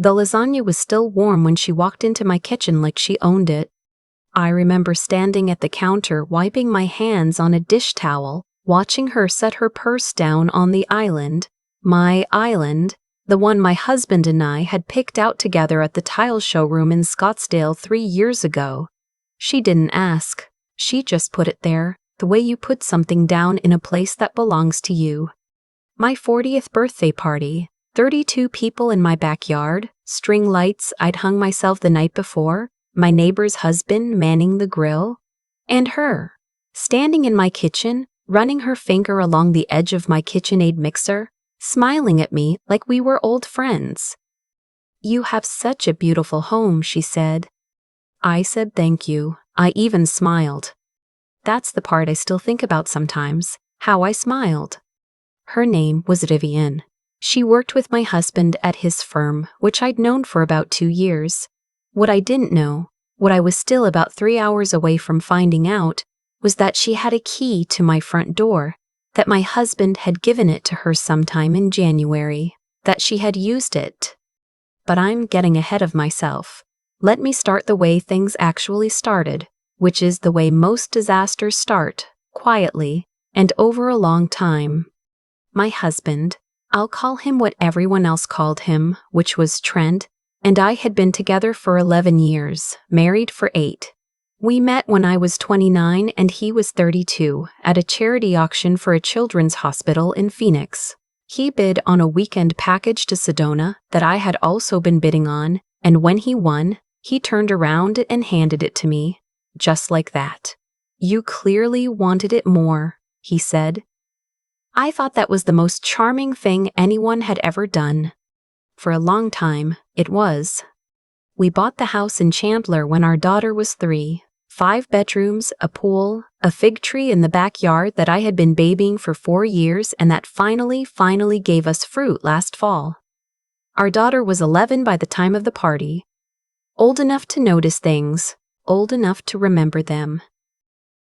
The lasagna was still warm when she walked into my kitchen like she owned it. I remember standing at the counter wiping my hands on a dish towel, watching her set her purse down on the island, my island, the one my husband and I had picked out together at the tile showroom in Scottsdale 3 years ago. She didn't ask. She just put it there, the way you put something down in a place that belongs to you. My 40th birthday party, 32 people in my backyard, string lights I'd hung myself the night before, my neighbor's husband manning the grill, and her, standing in my kitchen, running her finger along the edge of my KitchenAid mixer, smiling at me like we were old friends. "You have such a beautiful home," she said. I said thank you. I even smiled. That's the part I still think about sometimes, how I smiled. Her name was Vivienne. She worked with my husband at his firm, which I'd known for about 2 years. What I didn't know, what I was still about 3 hours away from finding out, was that she had a key to my front door, that my husband had given it to her sometime in January, that she had used it. But I'm getting ahead of myself. Let me start the way things actually started, which is the way most disasters start, quietly, and over a long time. My husband, I'll call him what everyone else called him, which was Trent, and I had been together for 11 years, married for 8. We met when I was 29 and he was 32, at a charity auction for a children's hospital in Phoenix. He bid on a weekend package to Sedona that I had also been bidding on, and when he won, he turned around and handed it to me, just like that. "You clearly wanted it more," he said. I thought that was the most charming thing anyone had ever done. For a long time, it was. We bought the house in Chandler when our daughter was 3. 5 bedrooms, a pool, a fig tree in the backyard that I had been babying for 4 years and that finally gave us fruit last fall. Our daughter was 11 by the time of the party. Old enough to notice things, old enough to remember them.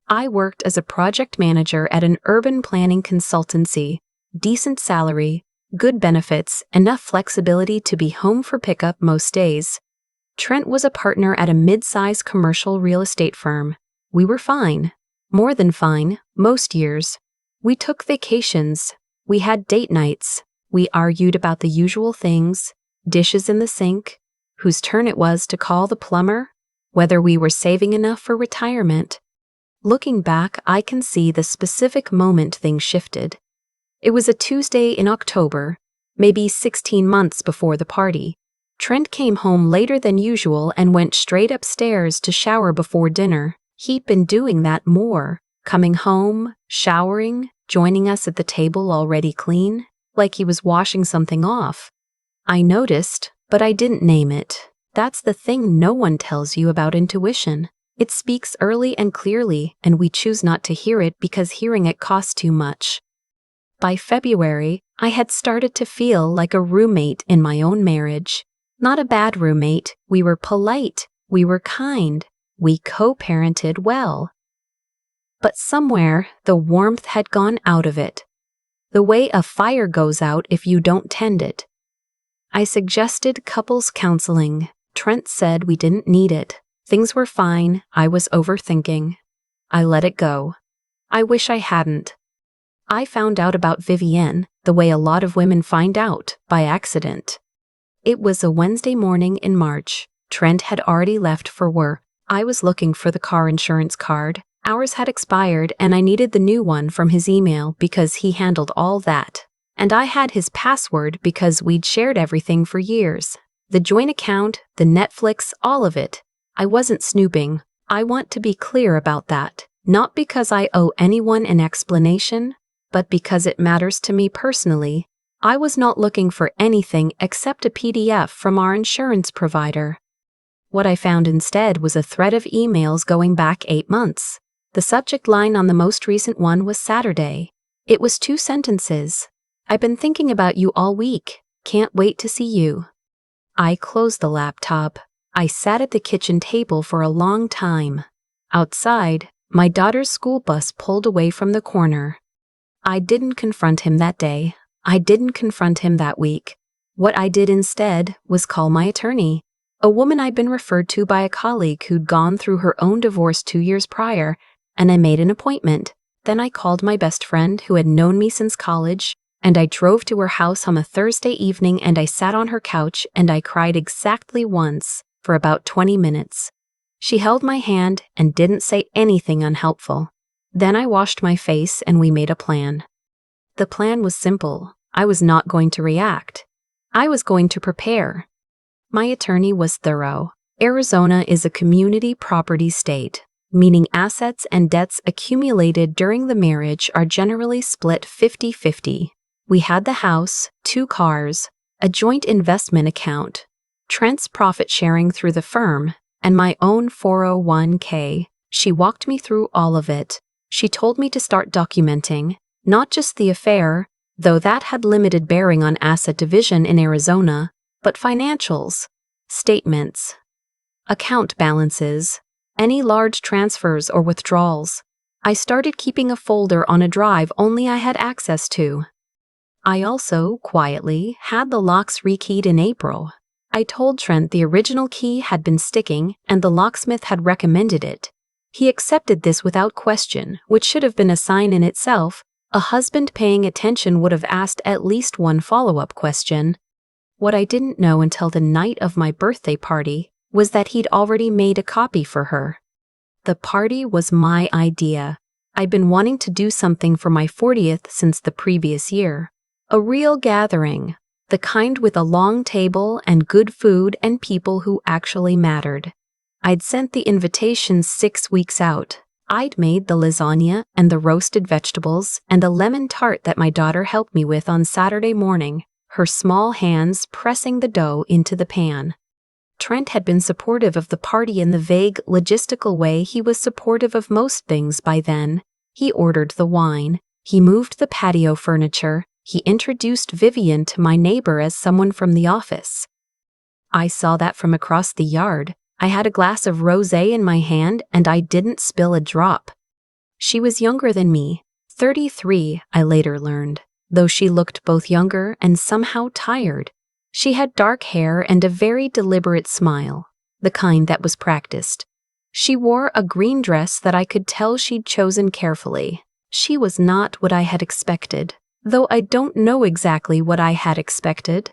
I worked as a project manager at an urban planning consultancy, decent salary, good benefits, enough flexibility to be home for pickup most days. Trent was a partner at a mid-size commercial real estate firm. We were fine, more than fine, most years. We took vacations, we had date nights, we argued about the usual things, dishes in the sink, whose turn it was to call the plumber, whether we were saving enough for retirement. Looking back, I can see the specific moment things shifted. It was a Tuesday in October, maybe 16 months before the party. Trent came home later than usual and went straight upstairs to shower before dinner. He'd been doing that more, coming home, showering, joining us at the table already clean, like he was washing something off. I noticed, but I didn't name it. That's the thing no one tells you about intuition. It speaks early and clearly, and we choose not to hear it because hearing it costs too much. By February, I had started to feel like a roommate in my own marriage. Not a bad roommate. We were polite. We were kind. We co-parented well. But somewhere, the warmth had gone out of it. The way a fire goes out if you don't tend it. I suggested couples counseling. Trent said we didn't need it. Things were fine. I was overthinking. I let it go. I wish I hadn't. I found out about Vivienne the way a lot of women find out, by accident. It was a Wednesday morning in March. Trent had already left for work. I was looking for the car insurance card. Ours had expired and I needed the new one from his email because he handled all that. And I had his password because we'd shared everything for years. The joint account, the Netflix, all of it. I wasn't snooping. I want to be clear about that. Not because I owe anyone an explanation, but because it matters to me personally. I was not looking for anything except a PDF from our insurance provider. What I found instead was a thread of emails going back 8 months. The subject line on the most recent one was Saturday. It was 2 sentences. "I've been thinking about you all week. Can't wait to see you." I closed the laptop. I sat at the kitchen table for a long time. Outside, my daughter's school bus pulled away from the corner. I didn't confront him that day. I didn't confront him that week. What I did instead was call my attorney, a woman I'd been referred to by a colleague who'd gone through her own divorce 2 years prior, and I made an appointment. Then I called my best friend who had known me since college, and I drove to her house on a Thursday evening and I sat on her couch and I cried exactly once for about 20 minutes. She held my hand and didn't say anything unhelpful. Then I washed my face and we made a plan. The plan was simple. I was not going to react. I was going to prepare. My attorney was thorough. Arizona is a community property state, meaning assets and debts accumulated during the marriage are generally split 50-50. We had the house, 2 cars, a joint investment account, Trent's profit sharing through the firm, and my own 401k. She walked me through all of it. She told me to start documenting, not just the affair, though that had limited bearing on asset division in Arizona, but financials, statements, account balances, any large transfers or withdrawals. I started keeping a folder on a drive only I had access to. I also, quietly, had the locks rekeyed in April. I told Trent the original key had been sticking and the locksmith had recommended it. He accepted this without question, which should have been a sign in itself. A husband paying attention would have asked at least one follow-up question. What I didn't know until the night of my birthday party was that he'd already made a copy for her. The party was my idea. I'd been wanting to do something for my 40th since the previous year. A real gathering, the kind with a long table and good food and people who actually mattered. I'd sent the invitations 6 weeks out. I'd made the lasagna and the roasted vegetables and a lemon tart that my daughter helped me with on Saturday morning, her small hands pressing the dough into the pan. Trent had been supportive of the party in the vague, logistical way he was supportive of most things by then. He ordered the wine. He moved the patio furniture. He introduced Vivian to my neighbor as someone from the office. I saw that from across the yard. I had a glass of rosé in my hand and I didn't spill a drop. She was younger than me, 33, I later learned, though she looked both younger and somehow tired. She had dark hair and a very deliberate smile, the kind that was practiced. She wore a green dress that I could tell she'd chosen carefully. She was not what I had expected, though I don't know exactly what I had expected.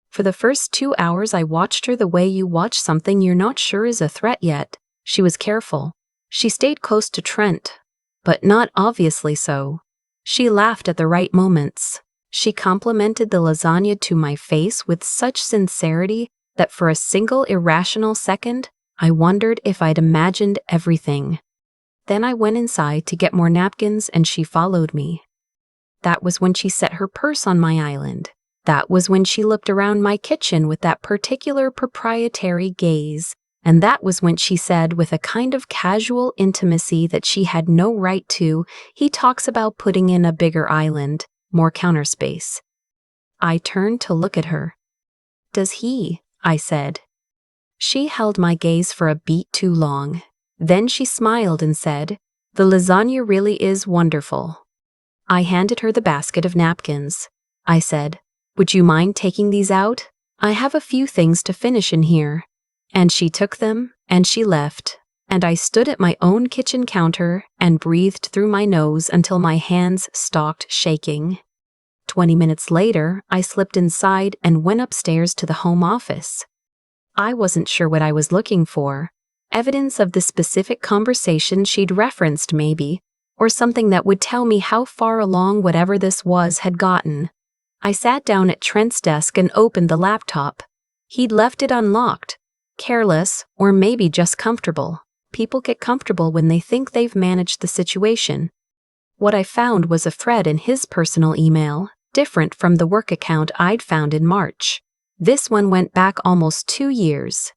For the first 2 hours I watched her the way you watch something you're not sure is a threat yet. She was careful. She stayed close to Trent, but not obviously so. She laughed at the right moments. She complimented the lasagna to my face with such sincerity that for a single irrational second, I wondered if I'd imagined everything. Then I went inside to get more napkins and she followed me. That was when she set her purse on my island. That was when she looked around my kitchen with that particular proprietary gaze. And that was when she said with a kind of casual intimacy that she had no right to, he talks about putting in a bigger island, more counter space. I turned to look at her. Does he? I said. She held my gaze for a beat too long. Then she smiled and said, "The lasagna really is wonderful." I handed her the basket of napkins. I said, "Would you mind taking these out? I have a few things to finish in here." And she took them, and she left, and I stood at my own kitchen counter and breathed through my nose until my hands stopped shaking. 20 minutes later, I slipped inside and went upstairs to the home office. I wasn't sure what I was looking for. Evidence of the specific conversation she'd referenced maybe, or something that would tell me how far along whatever this was had gotten. I sat down at Trent's desk and opened the laptop. He'd left it unlocked. Careless, or maybe just comfortable. People get comfortable when they think they've managed the situation. What I found was a thread in his personal email, different from the work account I'd found in March. This one went back almost 2 years.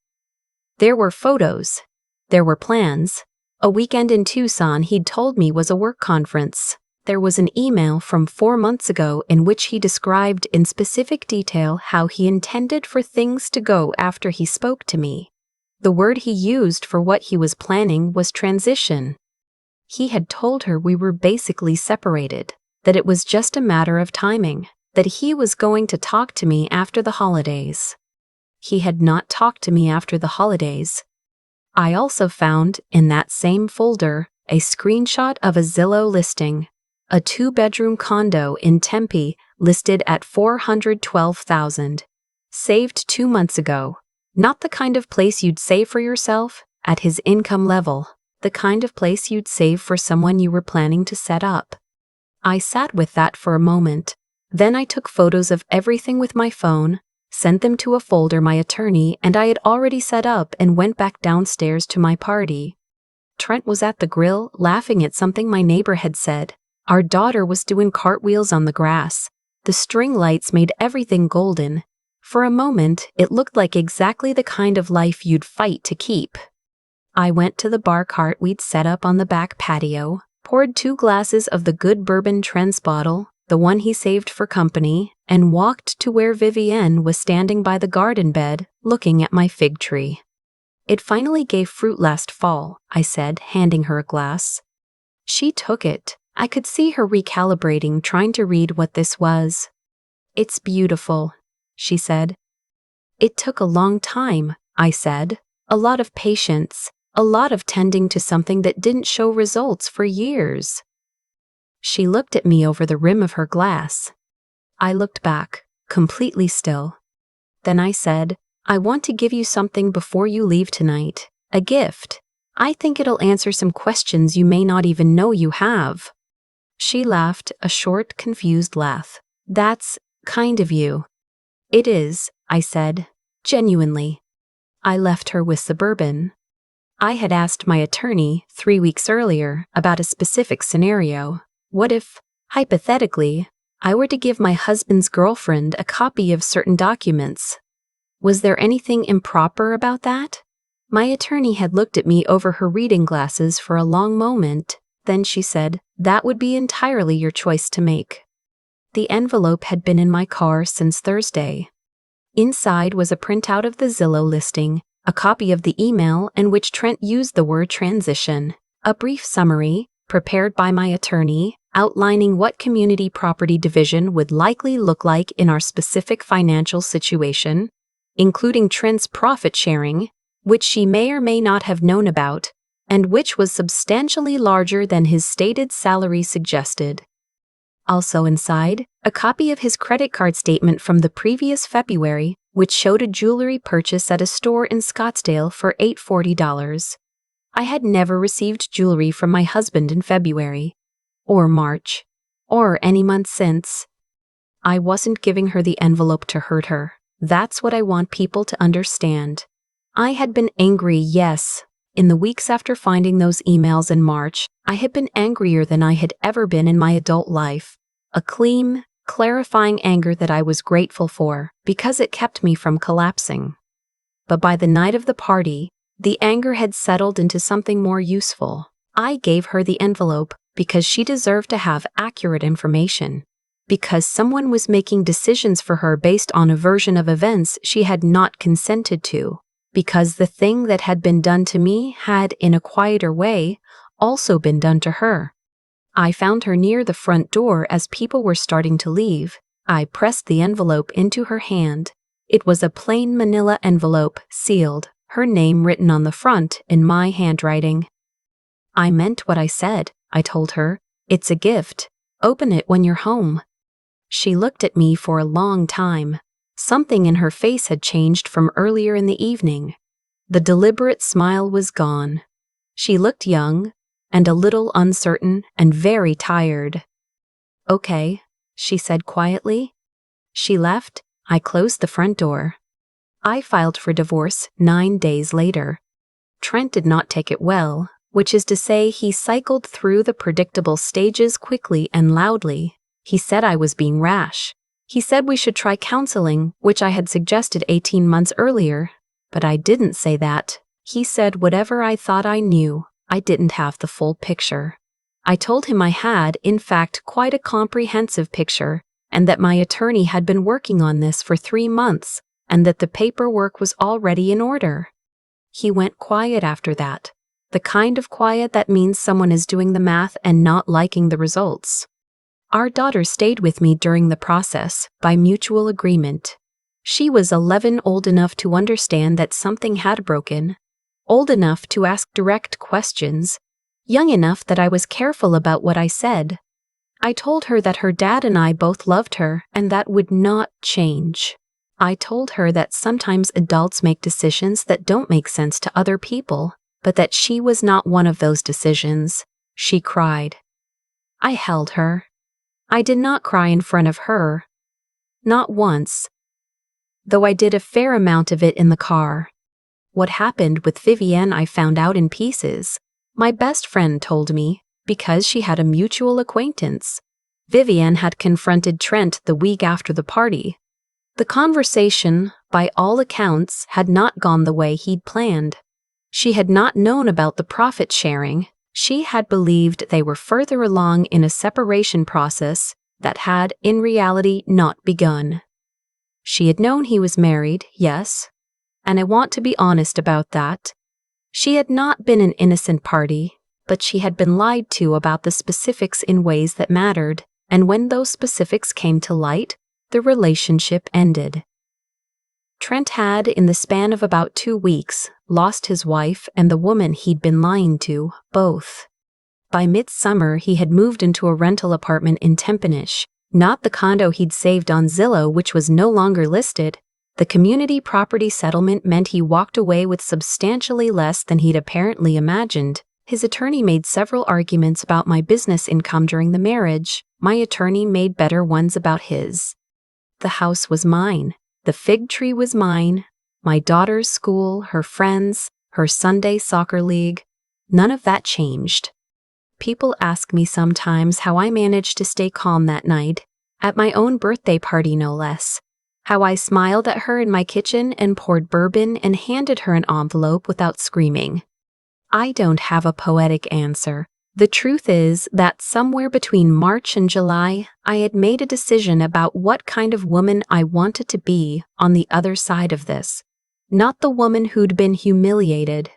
There were photos. There were plans. A weekend in Tucson he'd told me was a work conference. There was an email from 4 months ago in which he described in specific detail how he intended for things to go after he spoke to me. The word he used for what he was planning was transition. He had told her we were basically separated, that it was just a matter of timing. that he was going to talk to me after the holidays. He had not talked to me after the holidays. I also found, in that same folder, a screenshot of a Zillow listing, a 2-bedroom condo in Tempe listed at $412,000. Saved 2 months ago. Not the kind of place you'd save for yourself, at his income level, the kind of place you'd save for someone you were planning to set up. I sat with that for a moment. Then I took photos of everything with my phone, sent them to a folder my attorney and I had already set up, and went back downstairs to my party. Trent was at the grill, laughing at something my neighbor had said. Our daughter was doing cartwheels on the grass. The string lights made everything golden. For a moment, it looked like exactly the kind of life you'd fight to keep. I went to the bar cart we'd set up on the back patio, poured 2 glasses of the good Bourbon Trent's bottle, the one he saved for company, and walked to where Vivienne was standing by the garden bed, looking at my fig tree. It finally gave fruit last fall, I said, handing her a glass. She took it. I could see her recalibrating, trying to read what this was. It's beautiful, she said. It took a long time, I said. A lot of patience, a lot of tending to something that didn't show results for years. She looked at me over the rim of her glass. I looked back, completely still. Then I said, I want to give you something before you leave tonight. A gift. I think it'll answer some questions you may not even know you have. She laughed, a short, confused laugh. That's kind of you. It is, I said, genuinely. I left her with the bourbon. I had asked my attorney 3 weeks earlier about a specific scenario. What if, hypothetically, I were to give my husband's girlfriend a copy of certain documents? Was there anything improper about that? My attorney had looked at me over her reading glasses for a long moment. Then she said, that would be entirely your choice to make. The envelope had been in my car since Thursday. Inside was a printout of the Zillow listing, a copy of the email in which Trent used the word transition, a brief summary, prepared by my attorney, outlining what community property division would likely look like in our specific financial situation, including Trent's profit sharing, which she may or may not have known about, and which was substantially larger than his stated salary suggested. Also inside, a copy of his credit card statement from the previous February, which showed a jewelry purchase at a store in Scottsdale for $840. I had never received jewelry from my husband in February, or March, or any month since. I wasn't giving her the envelope to hurt her. That's what I want people to understand. I had been angry, yes. In the weeks after finding those emails in March, I had been angrier than I had ever been in my adult life. A clean, clarifying anger that I was grateful for, because it kept me from collapsing. But by the night of the party, the anger had settled into something more useful. I gave her the envelope because she deserved to have accurate information, because someone was making decisions for her based on a version of events she had not consented to, because the thing that had been done to me had, in a quieter way, also been done to her. I found her near the front door as people were starting to leave. I pressed the envelope into her hand. It was a plain manila envelope, sealed, her name written on the front in my handwriting. I meant what I said, I told her. It's a gift. Open it when you're home. She looked at me for a long time. Something in her face had changed from earlier in the evening. The deliberate smile was gone. She looked young, and a little uncertain and very tired. Okay, she said quietly. She left. I closed the front door. I filed for divorce 9 days later. Trent did not take it well, which is to say he cycled through the predictable stages quickly and loudly. He said I was being rash. He said we should try counseling, which I had suggested 18 months earlier, but I didn't say that. He said whatever I thought I knew, I didn't have the full picture. I told him I had, in fact, quite a comprehensive picture, and that my attorney had been working on this for 3 months, and that the paperwork was already in order. He went quiet after that, the kind of quiet that means someone is doing the math and not liking the results. Our daughter stayed with me during the process, by mutual agreement. She was 11, old enough to understand that something had broken, old enough to ask direct questions, young enough that I was careful about what I said. I told her that her dad and I both loved her and that would not change. I told her that sometimes adults make decisions that don't make sense to other people, but that she was not one of those decisions. She cried. I held her. I did not cry in front of her. Not once. Though I did a fair amount of it in the car. What happened with Vivienne I found out in pieces. My best friend told me, because she had a mutual acquaintance. Vivienne had confronted Trent the week after the party. The conversation, by all accounts, had not gone the way he'd planned. She had not known about the profit sharing. She had believed they were further along in a separation process that had, in reality, not begun. She had known he was married, yes, and I want to be honest about that. She had not been an innocent party, but she had been lied to about the specifics in ways that mattered, and when those specifics came to light, the relationship ended. Trent had, in the span of about 2 weeks, lost his wife and the woman he'd been lying to, both. By midsummer, he had moved into a rental apartment in Tempanish, not the condo he'd saved on Zillow, which was no longer listed. The community property settlement meant he walked away with substantially less than he'd apparently imagined. His attorney made several arguments about my business income during the marriage. My attorney made better ones about his. The house was mine. The fig tree was mine. My daughter's school, her friends, her Sunday soccer league. None of that changed. People ask me sometimes how I managed to stay calm that night, at my own birthday party no less. How I smiled at her in my kitchen and poured bourbon and handed her an envelope without screaming. I don't have a poetic answer. The truth is that somewhere between March and July, I had made a decision about what kind of woman I wanted to be on the other side of this. Not the woman who'd been humiliated.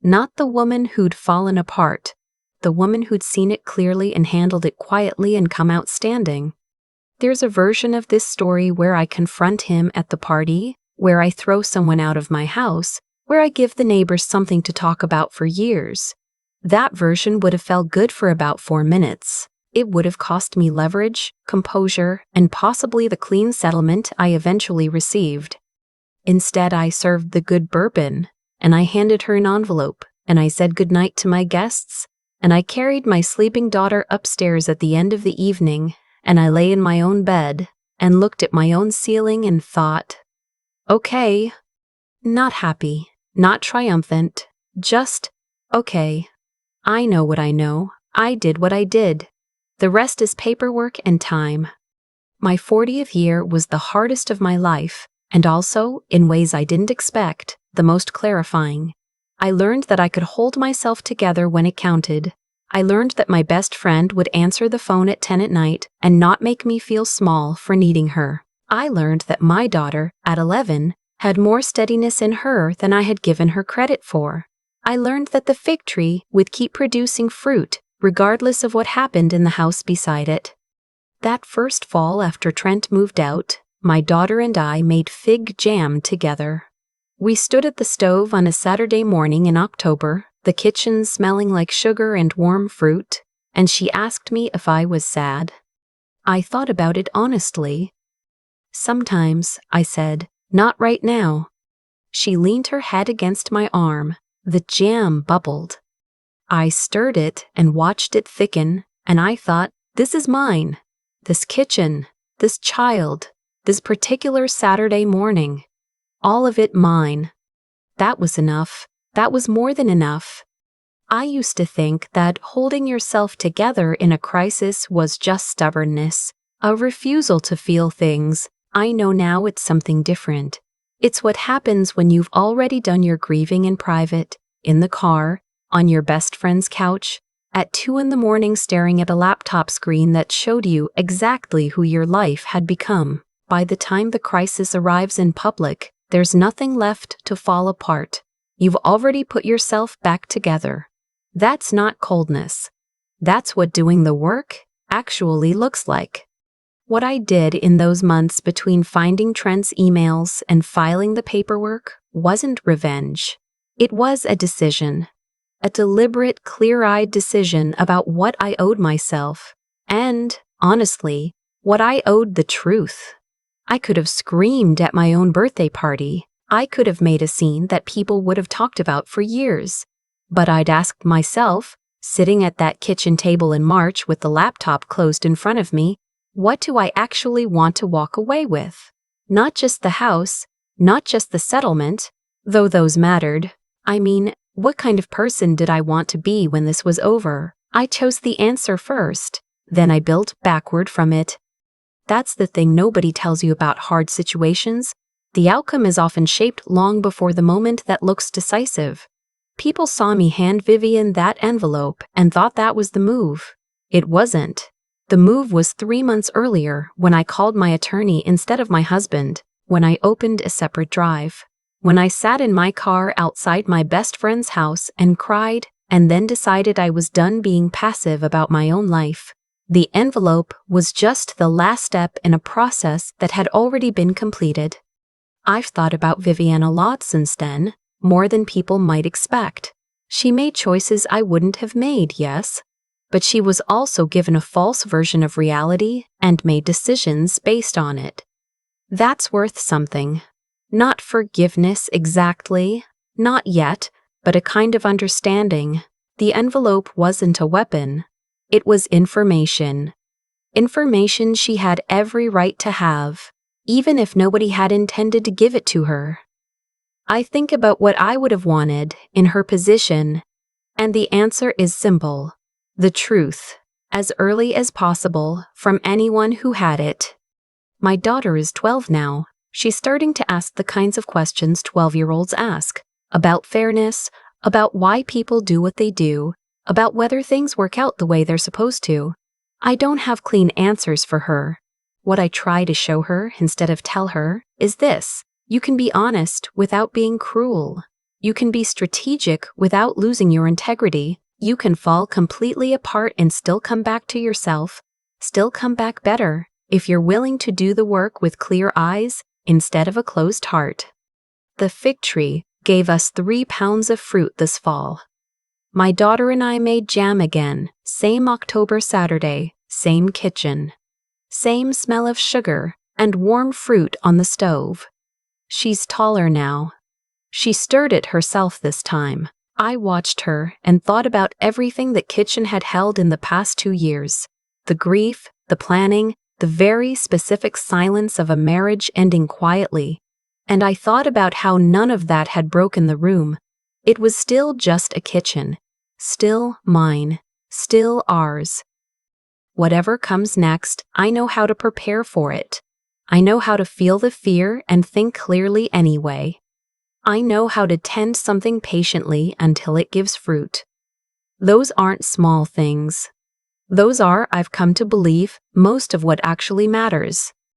Not the woman who'd fallen apart. The woman who'd seen it clearly and handled it quietly and come out standing. There's a version of this story where I confront him at the party, where I throw someone out of my house, where I give the neighbors something to talk about for years. That version would have felt good for about 4 minutes. It would have cost me leverage, composure, and possibly the clean settlement I eventually received. Instead, I served the good bourbon, and I handed her an envelope, and I said goodnight to my guests, and I carried my sleeping daughter upstairs at the end of the evening, and I lay in my own bed, and looked at my own ceiling and thought, okay, not happy, not triumphant, just, okay. I know what I know. I did what I did. The rest is paperwork and time. My 40th year was the hardest of my life, and also, in ways I didn't expect, the most clarifying. I learned that I could hold myself together when it counted. I learned that my best friend would answer the phone at 10 at night and not make me feel small for needing her. I learned that my daughter, at 11, had more steadiness in her than I had given her credit for. I learned that the fig tree would keep producing fruit, regardless of what happened in the house beside it. That first fall after Trent moved out, my daughter and I made fig jam together. We stood at the stove on a Saturday morning in October, the kitchen smelling like sugar and warm fruit, and she asked me if I was sad. I thought about it honestly. Sometimes, I said, not right now. She leaned her head against my arm. The jam bubbled. I stirred it and watched it thicken, and I thought, this is mine. This kitchen, this child, this particular Saturday morning. All of it mine. That was enough. That was more than enough. I used to think that holding yourself together in a crisis was just stubbornness, a refusal to feel things. I know now it's something different. It's what happens when you've already done your grieving in private, in the car, on your best friend's couch, at 2 a.m. staring at a laptop screen that showed you exactly who your life had become. By the time the crisis arrives in public, there's nothing left to fall apart. You've already put yourself back together. That's not coldness. That's what doing the work actually looks like. What I did in those months between finding Trent's emails and filing the paperwork wasn't revenge. It was a decision. A deliberate, clear-eyed decision about what I owed myself. And, honestly, what I owed the truth. I could have screamed at my own birthday party. I could have made a scene that people would have talked about for years. But I'd asked myself, sitting at that kitchen table in March with the laptop closed in front of me, what do I actually want to walk away with? Not just the house, not just the settlement, though those mattered. I mean, what kind of person did I want to be when this was over? I chose the answer first, then I built backward from it. That's the thing nobody tells you about hard situations. The outcome is often shaped long before the moment that looks decisive. People saw me hand Vivian that envelope and thought that was the move. It wasn't. The move was 3 months earlier when I called my attorney instead of my husband, when I opened a separate drive, when I sat in my car outside my best friend's house and cried, and then decided I was done being passive about my own life. The envelope was just the last step in a process that had already been completed. I've thought about Vivian a lot since then, more than people might expect. She made choices I wouldn't have made, yes, but she was also given a false version of reality and made decisions based on it. That's worth something. Not forgiveness exactly, not yet, but a kind of understanding. The envelope wasn't a weapon. It was information. Information she had every right to have, even if nobody had intended to give it to her. I think about what I would have wanted in her position, and the answer is simple. The truth, as early as possible, from anyone who had it. My daughter is 12 now. She's starting to ask the kinds of questions 12-year-olds ask, about fairness, about why people do what they do, about whether things work out the way they're supposed to. I don't have clean answers for her. What I try to show her instead of tell her is this: you can be honest without being cruel. You can be strategic without losing your integrity. You can fall completely apart and still come back to yourself, still come back better, if you're willing to do the work with clear eyes instead of a closed heart. The fig tree gave us 3 pounds of fruit this fall. My daughter and I made jam again, same October Saturday, same kitchen. Same smell of sugar and warm fruit on the stove. She's taller now. She stirred it herself this time. I watched her and thought about everything that kitchen had held in the past 2 years. The grief, the planning, the very specific silence of a marriage ending quietly. And I thought about how none of that had broken the room. It was still just a kitchen. Still mine. Still ours. Whatever comes next, I know how to prepare for it. I know how to feel the fear and think clearly anyway. I know how to tend something patiently until it gives fruit. Those aren't small things. Those are, I've come to believe, most of what actually matters.